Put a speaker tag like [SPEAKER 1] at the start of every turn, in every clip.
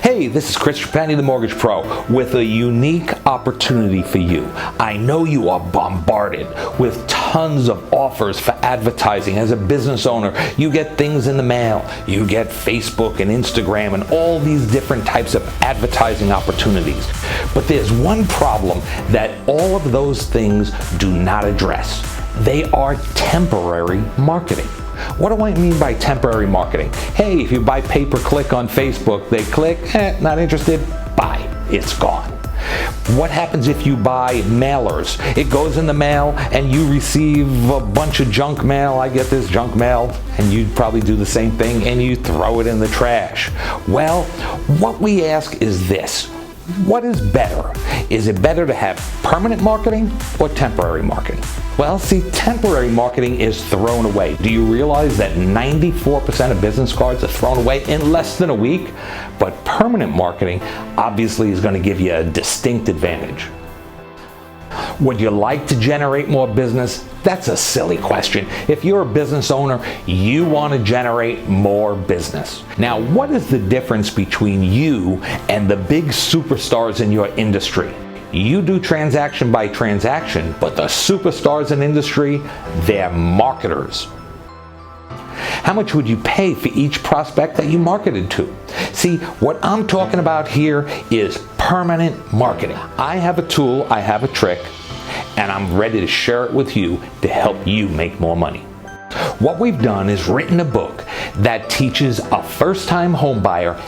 [SPEAKER 1] Hey, this is Chris Trapani, the Mortgage Pro, with a unique opportunity for you. I know you are bombarded with tons of offers for advertising. As a business owner, you get things in the mail. You get Facebook and Instagram and all these different types of advertising opportunities. But there's one problem that all of those things do not address. They are temporary marketing. What do I mean by temporary marketing? Hey, if you buy pay-per-click on Facebook, they click, not interested, bye, it's gone. What happens if you buy mailers? It goes in the mail and you receive a bunch of junk mail. I get this junk mail, and you probably do the same thing, and you throw it in the trash. Well, what we ask is this. What is better? Is it better to have permanent marketing or temporary marketing? Well, see, temporary marketing is thrown away. Do you realize that 94% of business cards are thrown away in less than a week? But permanent marketing obviously is going to give you a distinct advantage. Would you like to generate more business? That's a silly question. If you're a business owner, you want to generate more business. Now, what is the difference between you and the big superstars in your industry? You do transaction by transaction, but the superstars in industry, they're marketers. How much would you pay for each prospect that you marketed to? See, what I'm talking about here is permanent marketing. I have a tool, I have a trick, and I'm ready to share it with you to help you make more money. What we've done is written a book that teaches a first-time home buyer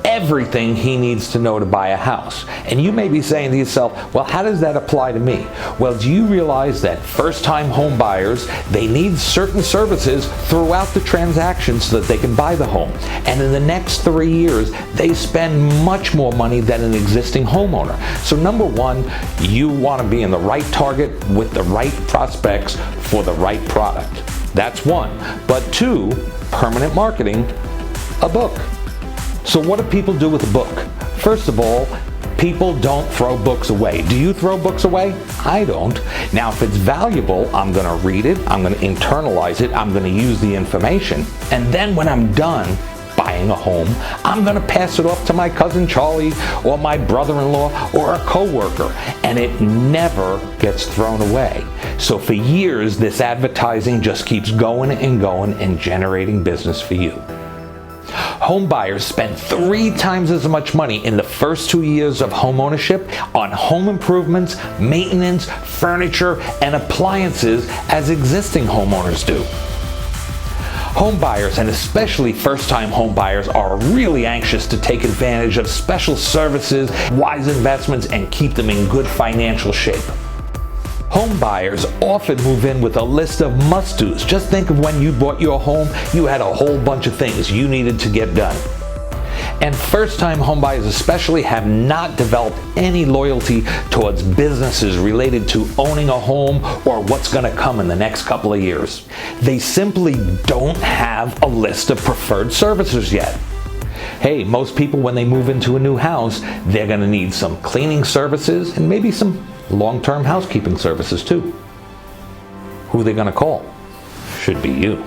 [SPEAKER 1] everything he needs to know to buy a house. And you may be saying to yourself, well, how does that apply to me? Well, do you realize that first-time home buyers, they need certain services throughout the transaction so that they can buy the home? And in the next 3 years, they spend much more money than an existing homeowner. So number one, you want to be in the right target with the right prospects for the right product. That's one. But two, permanent marketing, a book. So what do people do with a book? First of all, people don't throw books away. Do you throw books away? I don't. Now, if it's valuable, I'm going to read it, I'm going to internalize it, I'm going to use the information, and then when I'm done buying a home, I'm going to pass it off to my cousin Charlie or my brother-in-law or a coworker, and it never gets thrown away. So for years, this advertising just keeps going and generating business for you. Home buyers spend 3 times as much money in the first 2 years of home ownership on home improvements, maintenance, furniture, and appliances as existing homeowners do. Home buyers, and especially first-time home buyers, are really anxious to take advantage of special services, wise investments, and keep them in good financial shape. Home buyers often move in with a list of must-dos. Just think of when you bought your home, you had a whole bunch of things you needed to get done. And first-time home buyers especially have not developed any loyalty towards businesses related to owning a home or what's going to come in the next couple of years. They simply don't have a list of preferred services yet. Hey, most people, when they move into a new house, they're going to need some cleaning services and maybe some long-term housekeeping services too. Who are they going to call? Should be you.